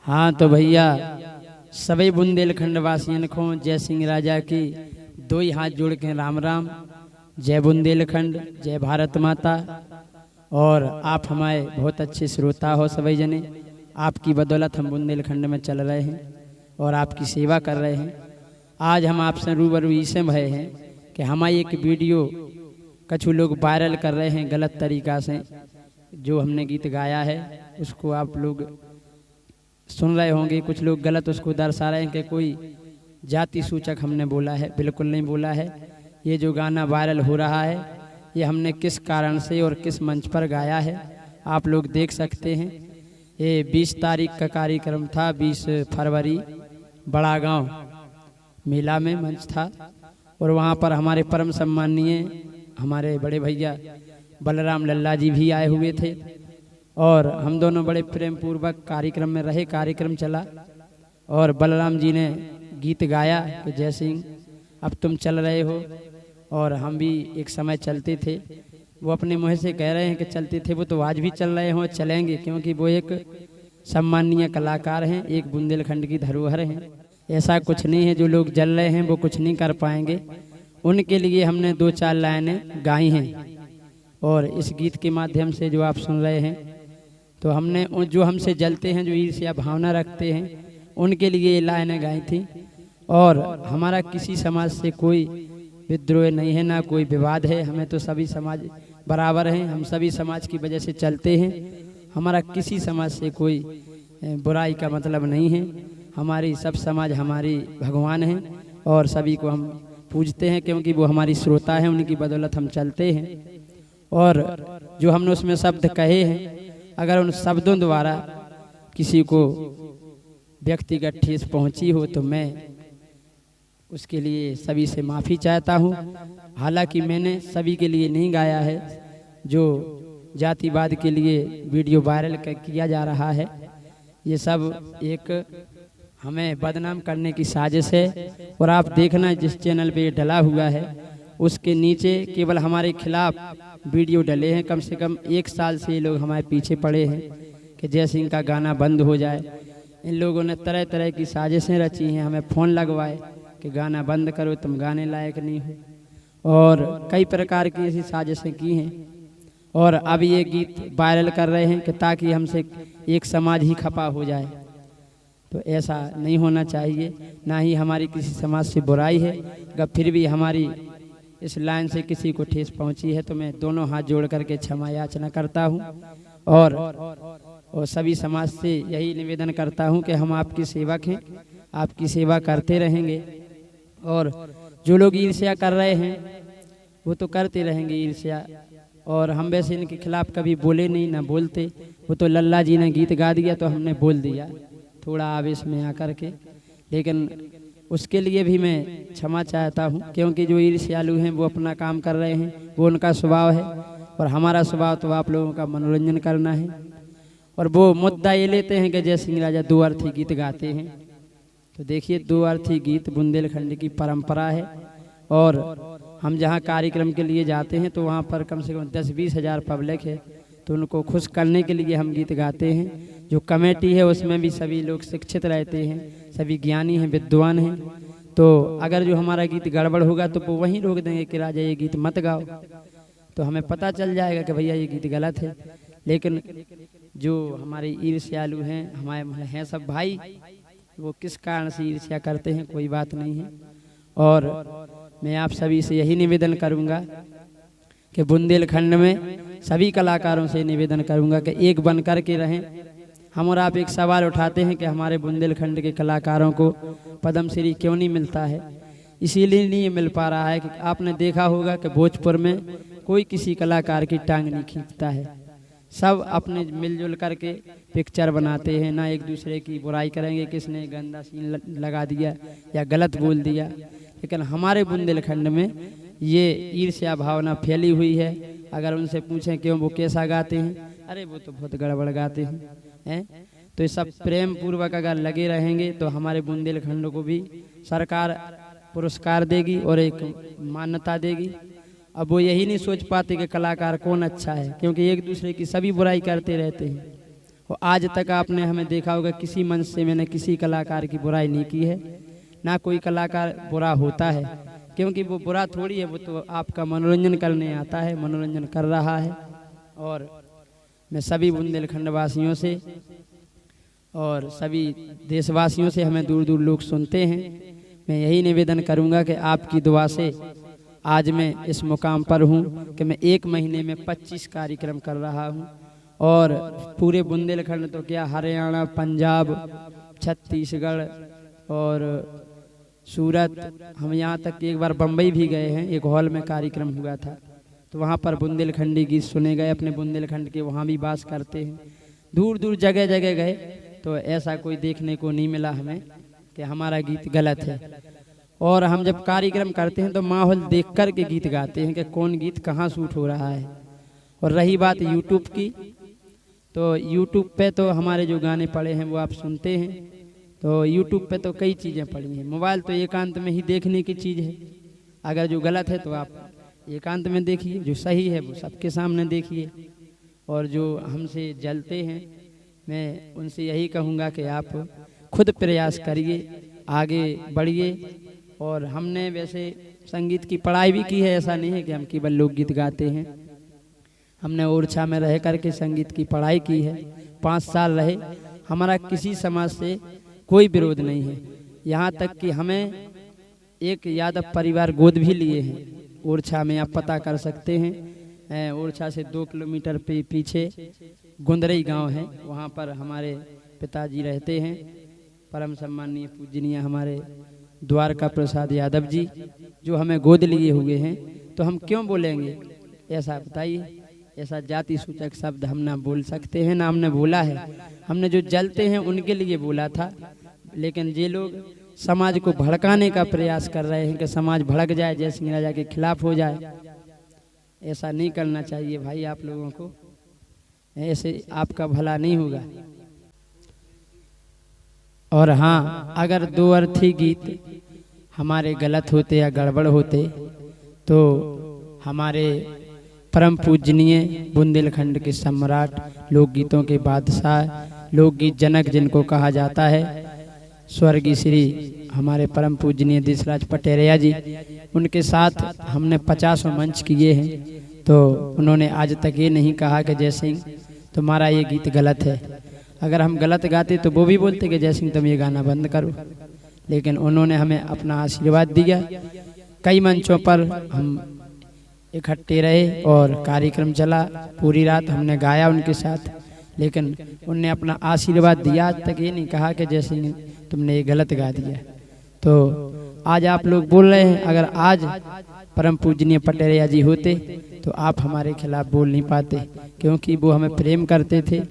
हाँ तो भैया सभी बुंदेलखंड वासियों को जय सिंह राजा की दो ही हाथ जोड़ के राम राम। जय बुंदेलखंड, जय भारत माता। और आप हमारे बहुत अच्छे श्रोता हो सभी जने। आपकी बदौलत हम बुंदेलखंड में चल रहे हैं और आपकी सेवा कर रहे हैं। आज हम आपसे रूबरू इससे भय हैं कि हमारी एक वीडियो कुछ लोग वायरल कर रहे हैं गलत तरीका से। जो हमने गीत गाया है उसको आप लोग सुन रहे होंगे, कुछ लोग गलत उसको दर्शा रहे हैं कि कोई जाति सूचक हमने बोला है। बिल्कुल नहीं बोला है। ये जो गाना वायरल हो रहा है ये हमने किस कारण से और किस मंच पर गाया है आप लोग देख सकते हैं। ये 20 तारीख का कार्यक्रम था, 20 फरवरी बड़ा गांव मेला में मंच था और वहाँ पर हमारे परम सम्माननीय हमारे बड़े भैया बलराम लल्ला जी भी आए हुए थे और हम दोनों बड़े प्रेम पूर्वक कार्यक्रम में रहे। कार्यक्रम चला और बलराम जी ने गीत गाया कि जय सिंह अब तुम चल रहे हो और हम भी एक समय चलते थे। वो अपने मुँह से कह रहे हैं कि चलते थे, वो तो आज भी चल रहे हों, चलेंगे, क्योंकि वो एक सम्माननीय कलाकार हैं, एक बुंदेलखंड की धरोहर हैं। ऐसा कुछ नहीं है जो लोग जल रहे हैं वो कुछ नहीं कर पाएंगे। उनके लिए हमने 2-4 लाइनें गाई हैं और इस गीत के माध्यम से जो आप सुन रहे हैं तो हमने जो हमसे जलते हैं, जो ईर्ष्या भावना रखते हैं, उनके लिए ये लाइनें गाई थी। और हमारा किसी समाज से कोई विद्रोह नहीं है, ना कोई विवाद है। हमें तो सभी समाज बराबर हैं, हम सभी समाज की वजह से चलते हैं। हमारा किसी समाज से कोई बुराई का मतलब नहीं है। हमारी सब समाज हमारी भगवान हैं और सभी को हम पूजते हैं क्योंकि वो हमारी श्रोता हैं, उनकी बदौलत हम चलते हैं। और जो हमने उसमें शब्द कहे हैं, अगर उन शब्दों द्वारा किसी को व्यक्तिगत ठेस पहुंची हो तो मैं उसके लिए सभी से माफ़ी चाहता हूं। हालांकि मैंने सभी के लिए नहीं गाया है। जो जातिवाद के लिए वीडियो वायरल किया जा रहा है ये सब एक हमें बदनाम करने की साजिश है। और आप देखना जिस चैनल पे ये डला हुआ है उसके नीचे केवल हमारे खिलाफ वीडियो डले हैं। कम से कम 1 साल से ये लोग हमारे पीछे पड़े हैं कि जय सिंह का गाना बंद हो जाए। इन लोगों ने तरह तरह की साजिशें रची हैं, हमें फ़ोन लगवाए कि गाना बंद करो, तुम गाने लायक नहीं हो, और कई प्रकार की ऐसी साजिशें की हैं। और अब ये गीत वायरल कर रहे हैं कि ताकि हमसे एक समाज ही खपा हो जाए। तो ऐसा नहीं होना चाहिए, ना ही हमारी किसी समाज से बुराई है। अगर फिर भी हमारी इस लाइन से किसी को ठेस पहुंची है तो मैं दोनों हाथ जोड़ करके क्षमा याचना करता हूं और सभी समाज से यही निवेदन करता हूं कि हम आपके सेवक हैं, आपकी सेवा करते रहेंगे। और जो लोग ईर्ष्या कर रहे हैं वो तो करते रहेंगे ईर्ष्या, और हम वैसे इनके खिलाफ कभी बोले नहीं, ना बोलते। वो तो लल्ला जी ने गीत गा दिया तो हमने बोल दिया थोड़ा आवेश में आकर के, लेकिन उसके लिए भी मैं क्षमा चाहता हूं क्योंकि जो ईर्ष्यालु हैं वो अपना काम कर रहे हैं, वो उनका स्वभाव है। और हमारा स्वभाव तो आप लोगों का मनोरंजन करना है। और वो मुद्दा ये लेते हैं कि जय सिंह राजा 2 अर्थी गीत गाते हैं। तो देखिए 2 अर्थी गीत बुंदेलखंड की परंपरा है और हम जहाँ कार्यक्रम के लिए जाते हैं तो वहाँ पर कम से कम 10-20 हज़ार पब्लिक है, तो उनको खुश करने के लिए हम गीत गाते हैं। जो कमेटी है उसमें भी सभी लोग शिक्षित रहते हैं, सभी ज्ञानी हैं, विद्वान हैं। तो अगर जो हमारा गीत गड़बड़ होगा तो वो वहीं रोक देंगे कि राजा ये गीत मत गाओ, तो हमें पता चल जाएगा कि भैया ये गीत गलत है। लेकिन जो हमारे ईर्ष्यालु हैं, हमारे हैं सब भाई, वो किस कारण से ईर्ष्या करते हैं कोई बात नहीं है। और मैं आप सभी से यही निवेदन करूंगा कि बुंदेलखंड में सभी कलाकारों से निवेदन करूंगा कि एक बन कर के रहें। हम और आप एक सवाल उठाते हैं कि हमारे बुंदेलखंड के कलाकारों को पद्मश्री क्यों नहीं मिलता है। इसीलिए नहीं मिल पा रहा है कि आपने देखा होगा कि भोजपुर में कोई किसी कलाकार की टांग नहीं खींचता है। सब अपने मिलजुल करके पिक्चर बनाते हैं, ना एक दूसरे की बुराई करेंगे किसने गंदा सीन लगा दिया या गलत बोल दिया। लेकिन हमारे बुंदेलखंड में ये ईर्ष्या भावना फैली हुई है। अगर उनसे पूछें क्यों वो कैसा गाते हैं, अरे वो तो बहुत गड़बड़ गाते हैं। तो ये सब प्रेम पूर्वक अगर लगे रहेंगे तो हमारे बुंदेलखंड को भी सरकार पुरस्कार देगी और एक मान्यता देगी। अब वो यही नहीं सोच पाते कि कलाकार कौन अच्छा है, क्योंकि एक दूसरे की सभी बुराई करते रहते हैं और आज तक आपने हमें देखा होगा किसी मंच से मैंने किसी कलाकार की बुराई नहीं की है, ना कोई कलाकार बुरा होता है, क्योंकि वो बुरा थोड़ी है, वो तो आपका मनोरंजन करने आता है, मनोरंजन कर रहा है। और मैं सभी बुंदेलखंड वासियों से और सभी देशवासियों से, हमें दूर दूर लोग सुनते हैं, मैं यही निवेदन करूंगा कि आपकी दुआ से आज मैं इस मुकाम पर हूं कि मैं 1 महीने में 25 कार्यक्रम कर रहा हूं। और पूरे बुंदेलखंड तो क्या, हरियाणा, पंजाब, छत्तीसगढ़ और सूरत, हम यहाँ तक कि एक बार बम्बई भी गए हैं, एक हॉल में कार्यक्रम हुआ था, तो वहाँ पर बुंदेलखंडी गीत सुने गए। अपने बुंदेलखंड के वहाँ भी वास करते हैं, दूर दूर जगह जगह गए, तो ऐसा कोई देखने को नहीं मिला हमें कि हमारा गीत गलत है। और हम जब कार्यक्रम करते हैं तो माहौल देख कर के गीत गाते हैं कि कौन गीत कहाँ शूट हो रहा है। और रही बात यूट्यूब की, तो यूट्यूब पे तो हमारे जो गाने पड़े हैं वो आप सुनते हैं, तो यूट्यूब पे तो कई चीज़ें पड़ी हैं। मोबाइल तो एकांत में ही देखने की चीज़ है, अगर जो गलत है तो आप एकांत में देखिए, जो सही है वो सबके सामने देखिए। और जो हमसे जलते हैं, मैं उनसे यही कहूँगा कि आप खुद प्रयास करिए, आगे बढ़िए। और हमने वैसे संगीत की पढ़ाई भी की है, ऐसा नहीं है कि हम केवल लोकगीत गाते हैं। हमने ओरछा में रह करके संगीत की पढ़ाई की है, 5 साल रहे। हमारा किसी समाज से कोई विरोध नहीं है, यहाँ तक कि हमें एक यादव परिवार गोद भी लिए हैं ओरछा में, आप पता कर सकते हैं। ओरछा से 2 किलोमीटर पीछे गुंदरई गांव है, वहाँ पर हमारे पिताजी रहते हैं, परम सम्माननीय पूजनीय हमारे द्वारका प्रसाद यादव जी, जो हमें गोद लिए हुए हैं। तो हम क्यों बोलेंगे ऐसा, बताइए? ऐसा जाति सूचक शब्द हम ना बोल सकते हैं, ना हमने बोला है। हमने जो जलते हैं उनके लिए बोला था, लेकिन ये लोग समाज को भड़काने का प्रयास कर रहे हैं कि समाज भड़क जाए, जय सिंह राजा के खिलाफ हो जाए। ऐसा नहीं करना चाहिए भाई आप लोगों को, ऐसे आपका भला नहीं होगा। और हाँ, अगर 2 अर्थी गीत हमारे गलत होते या गड़बड़ होते तो हमारे परम पूजनीय बुंदेलखंड के सम्राट, लोकगीतों के बादशाह, लोकगीत जनक जिनको कहा जाता है, स्वर्गीय श्री हमारे परम पूजनीय देशराज पटेरिया जी, उनके साथ हमने 50 मंच किए हैं। तो उन्होंने आज तक ये नहीं कहा कि जय सिंह तुम्हारा ये गीत गलत है। अगर हम गलत गाते तो वो भी बोलते कि जय सिंह तुम ये गाना बंद करो, लेकिन उन्होंने हमें अपना आशीर्वाद दिया। कई मंचों पर हम इकट्ठे रहे और कार्यक्रम चला, पूरी रात हमने गाया उनके साथ, लेकिन उनने अपना आशीर्वाद दिया। आज तक ये नहीं कहा कि जय सिंह तुमने ये गलत गा दिया। तो आज आप लोग बोल रहे हैं, अगर आज परम पूजनीय पटेरिया जी होते तो आप हमारे खिलाफ बोल नहीं पाते, क्योंकि वो हमें प्रेम करते थे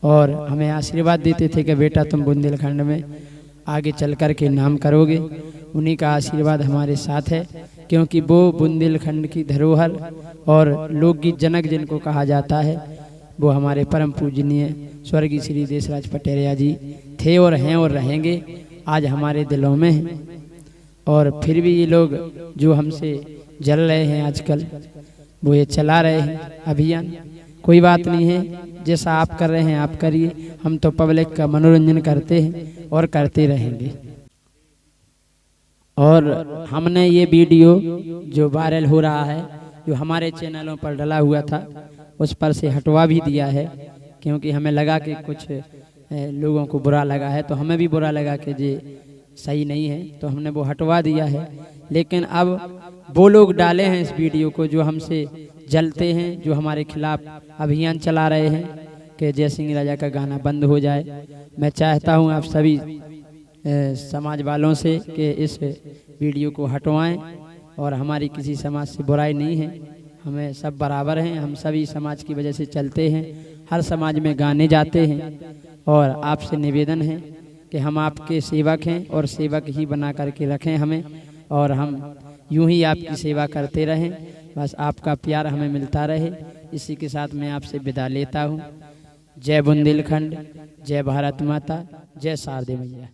और हमें आशीर्वाद देते थे कि बेटा तुम बुंदेलखंड में आगे चल कर के नाम करोगे। उन्हीं का आशीर्वाद हमारे साथ है, क्योंकि वो बुंदेलखंड की धरोहर और लोकगीत जनक जिनको कहा जाता है, वो हमारे परम पूजनीय स्वर्गीय श्री देशराज पटेरिया जी थे और हैं और रहेंगे, आज हमारे दिलों में हैं। और फिर भी ये लोग जो हमसे जल रहे हैं आजकल, वो ये चला रहे हैं अभियान। कोई बात नहीं है, जैसा आप कर रहे हैं आप करिए, हम तो पब्लिक का मनोरंजन करते हैं और करते रहेंगे। और हमने ये वीडियो जो वायरल हो रहा है, जो हमारे चैनलों पर डला हुआ था, उस पर से हटवा भी दिया है, क्योंकि हमें लगा कि कुछ लोगों को बुरा लगा है, तो हमें भी बुरा लगा कि ये सही नहीं है, तो हमने वो हटवा दिया है। लेकिन अब वो लोग डाले हैं इस वीडियो को जो हमसे जलते हैं, जो हमारे खिलाफ अभियान चला रहे हैं कि जय सिंह राजा का गाना बंद हो जाए। मैं चाहता हूं आप सभी समाज वालों से कि इस वीडियो को हटवाएं, और हमारी किसी समाज से बुराई नहीं है, हमें सब बराबर हैं, हम सभी समाज की वजह से चलते हैं, हर समाज में गाने जाते हैं। और आपसे निवेदन है कि हम आपके सेवक हैं और सेवक ही बना करके रखें हमें, और हम यूं ही आपकी सेवा करते रहें, बस आपका प्यार हमें मिलता रहे। इसी के साथ मैं आपसे विदा लेता हूँ। जय बुंदेलखंड, जय भारत माता, जय शारदे मैया।